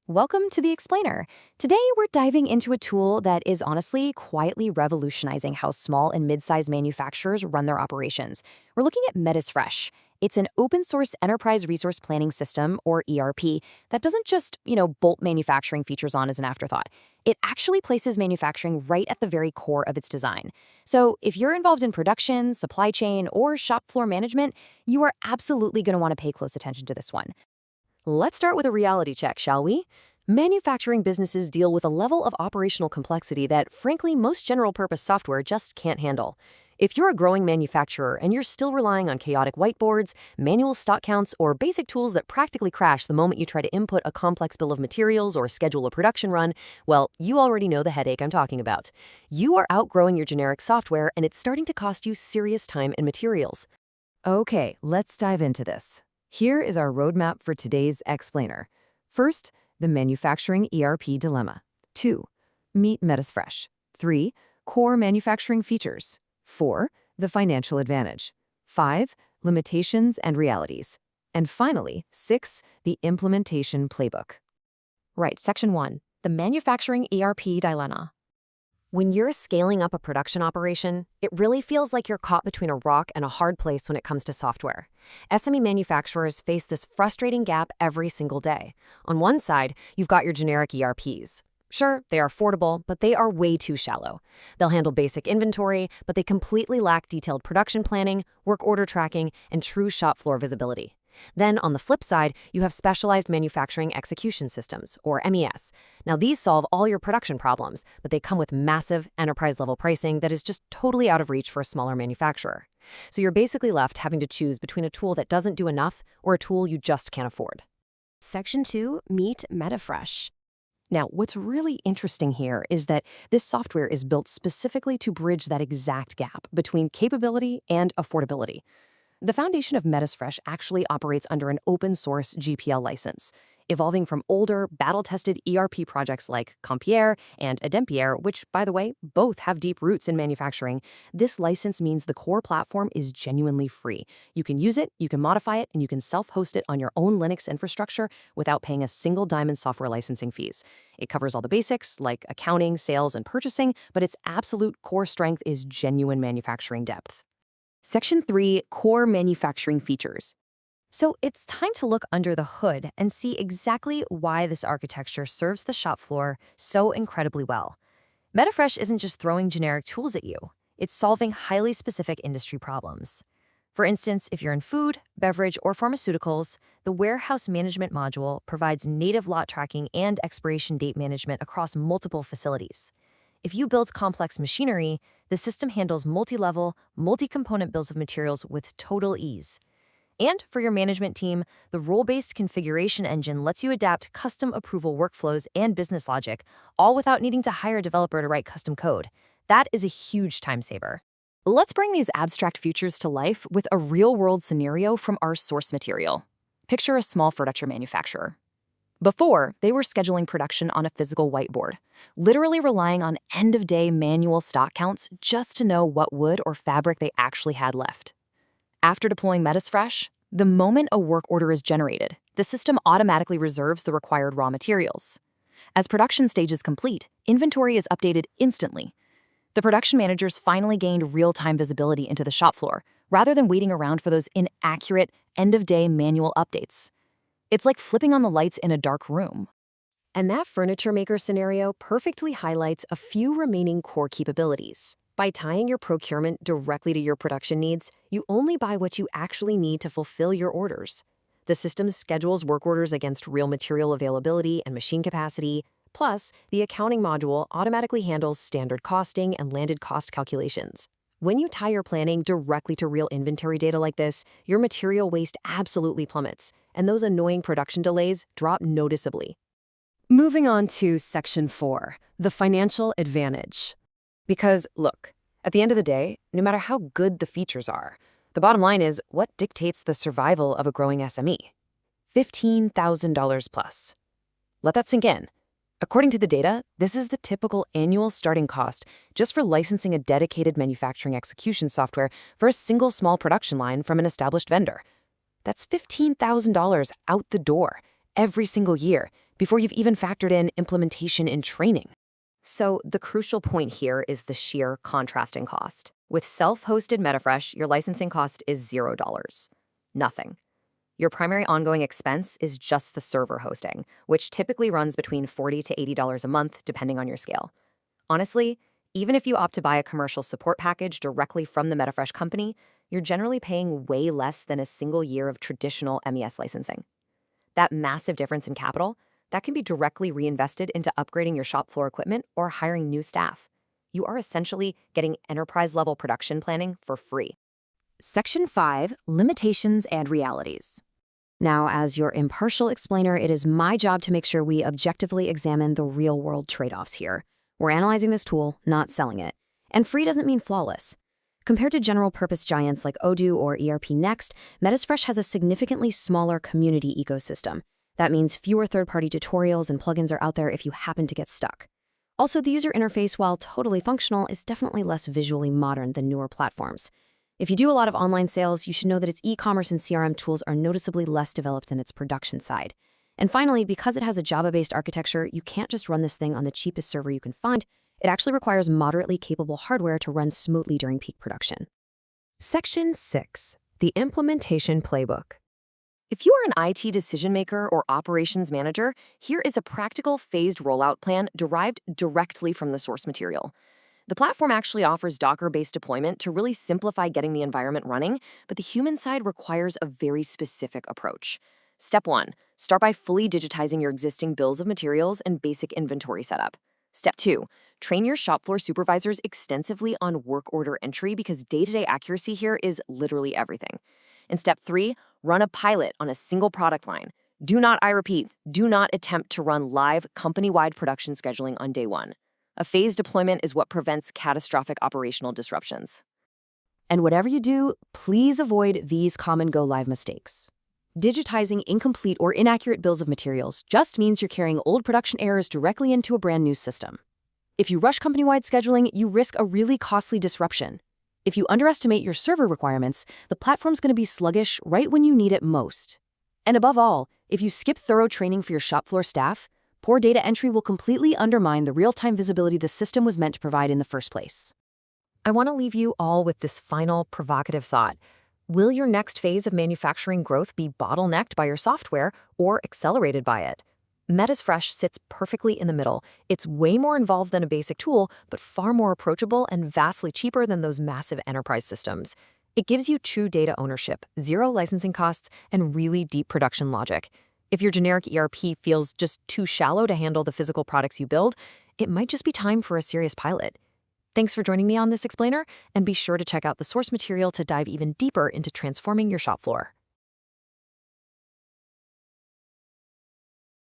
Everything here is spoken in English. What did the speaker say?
Welcome to The Explainer. Today, we're diving into a tool that is honestly quietly revolutionizing how small and mid-sized manufacturers run their operations. We're looking at Metasfresh. It's an open-source enterprise resource planning system, or ERP, that doesn't just, bolt manufacturing features on as an afterthought. It actually places manufacturing right at the very core of its design. So if you're involved in production, supply chain, or shop floor management, you are absolutely going to want to pay close attention to this one. Let's start with a reality check, shall we? Manufacturing businesses deal with a level of operational complexity that, frankly, most general-purpose software just can't handle. If you're a growing manufacturer and you're still relying on chaotic whiteboards, manual stock counts, or basic tools that practically crash the moment you try to input a complex bill of materials or schedule a production run, well, you already know the headache I'm talking about. You are outgrowing your generic software, and it's starting to cost you serious time and materials. Okay, let's dive into this. Here is our roadmap for today's explainer. First, the manufacturing ERP dilemma. 2. Meet Metasfresh. 3. Core manufacturing features. 4. The financial advantage. 5. Limitations and realities. And finally, 6. The implementation playbook. Right, Section 1. The manufacturing ERP dilemma. When you're scaling up a production operation, it really feels like you're caught between a rock and a hard place when it comes to software. SME manufacturers face this frustrating gap every single day. On one side, you've got your generic ERPs. Sure, they are affordable, but they are way too shallow. They'll handle basic inventory, but they completely lack detailed production planning, work order tracking, and true shop floor visibility. Then, on the flip side, you have specialized manufacturing execution systems, or MES. Now, these solve all your production problems, but they come with massive enterprise-level pricing that is just totally out of reach for a smaller manufacturer. So you're basically left having to choose between a tool that doesn't do enough or a tool you just can't afford. Section 2, Meet Metasfresh. Now, what's really interesting here is that this software is built specifically to bridge that exact gap between capability and affordability. The foundation of Metasfresh actually operates under an open-source GPL license, evolving from older, battle-tested ERP projects like Compier and Adempier, which, by the way, both have deep roots in manufacturing. This license means the core platform is genuinely free. You can use it, you can modify it, and you can self-host it on your own Linux infrastructure without paying a single dime in software licensing fees. It covers all the basics, like accounting, sales, and purchasing, but its absolute core strength is genuine manufacturing depth. Section 3, Core Manufacturing Features. So it's time to look under the hood and see exactly why this architecture serves the shop floor so incredibly well. Metasfresh isn't just throwing generic tools at you. It's solving highly specific industry problems. For instance, if you're in food, beverage, or pharmaceuticals, the warehouse management module provides native lot tracking and expiration date management across multiple facilities. If you build complex machinery, the system handles multi-level, multi-component bills of materials with total ease. And for your management team, the role-based configuration engine lets you adapt custom approval workflows and business logic, all without needing to hire a developer to write custom code. That is a huge time saver. Let's bring these abstract features to life with a real-world scenario from our source material. Picture a small furniture manufacturer. Before, they were scheduling production on a physical whiteboard, literally relying on end-of-day manual stock counts just to know what wood or fabric they actually had left. After deploying Metasfresh, the moment a work order is generated, the system automatically reserves the required raw materials. As production stage is complete, inventory is updated instantly. The production managers finally gained real-time visibility into the shop floor, rather than waiting around for those inaccurate, end-of-day manual updates. It's like flipping on the lights in a dark room. And that furniture maker scenario perfectly highlights a few remaining core capabilities. By tying your procurement directly to your production needs, you only buy what you actually need to fulfill your orders. The system schedules work orders against real material availability and machine capacity. Plus, the accounting module automatically handles standard costing and landed cost calculations. When you tie your planning directly to real inventory data like this, your material waste absolutely plummets, and those annoying production delays drop noticeably. Moving on to Section 4, the financial advantage. Because, look, at the end of the day, no matter how good the features are, the bottom line is what dictates the survival of a growing SME? $15,000 plus. Let that sink in. According to the data, this is the typical annual starting cost just for licensing a dedicated manufacturing execution software for a single small production line from an established vendor. That's $15,000 out the door every single year, before you've even factored in implementation and training. So the crucial point here is the sheer contrast in cost. With self-hosted Metasfresh, your licensing cost is $0. Nothing. Your primary ongoing expense is just the server hosting, which typically runs between $40 to $80 a month, depending on your scale. Honestly, even if you opt to buy a commercial support package directly from the Metasfresh company, you're generally paying way less than a single year of traditional MES licensing. That massive difference in capital, that can be directly reinvested into upgrading your shop floor equipment or hiring new staff. You are essentially getting enterprise-level production planning for free. Section 5, Limitations and Realities. Now, as your impartial explainer, it is my job to make sure we objectively examine the real-world trade-offs here. We're analyzing this tool, not selling it. And free doesn't mean flawless. Compared to general-purpose giants like Odoo or ERP Next, Metasfresh has a significantly smaller community ecosystem. That means fewer third-party tutorials and plugins are out there if you happen to get stuck. Also, the user interface, while totally functional, is definitely less visually modern than newer platforms. If you do a lot of online sales, you should know that its e-commerce and CRM tools are noticeably less developed than its production side. And finally, because it has a Java-based architecture, you can't just run this thing on the cheapest server you can find. It actually requires moderately capable hardware to run smoothly during peak production. Section 6, the Implementation Playbook. If you are an IT decision maker or operations manager, here is a practical phased rollout plan derived directly from the source material. The platform actually offers Docker-based deployment to really simplify getting the environment running, but the human side requires a very specific approach. Step 1, start by fully digitizing your existing bills of materials and basic inventory setup. Step 2, train your shop floor supervisors extensively on work order entry because day-to-day accuracy here is literally everything. And step 3, run a pilot on a single product line. I repeat, do not attempt to run live company-wide production scheduling on day 1. A phased deployment is what prevents catastrophic operational disruptions. And whatever you do, please avoid these common go-live mistakes. Digitizing incomplete or inaccurate bills of materials just means you're carrying old production errors directly into a brand new system. If you rush company-wide scheduling, you risk a really costly disruption. If you underestimate your server requirements, the platform's going to be sluggish right when you need it most. And above all, if you skip thorough training for your shop floor staff, poor data entry will completely undermine the real-time visibility the system was meant to provide in the first place. I want to leave you all with this final provocative thought. Will your next phase of manufacturing growth be bottlenecked by your software or accelerated by it? Metasfresh sits perfectly in the middle. It's way more involved than a basic tool, but far more approachable and vastly cheaper than those massive enterprise systems. It gives you true data ownership, zero licensing costs, and really deep production logic. If your generic ERP feels just too shallow to handle the physical products you build, it might just be time for a serious pilot. Thanks for joining me on this explainer, and be sure to check out the source material to dive even deeper into transforming your shop floor.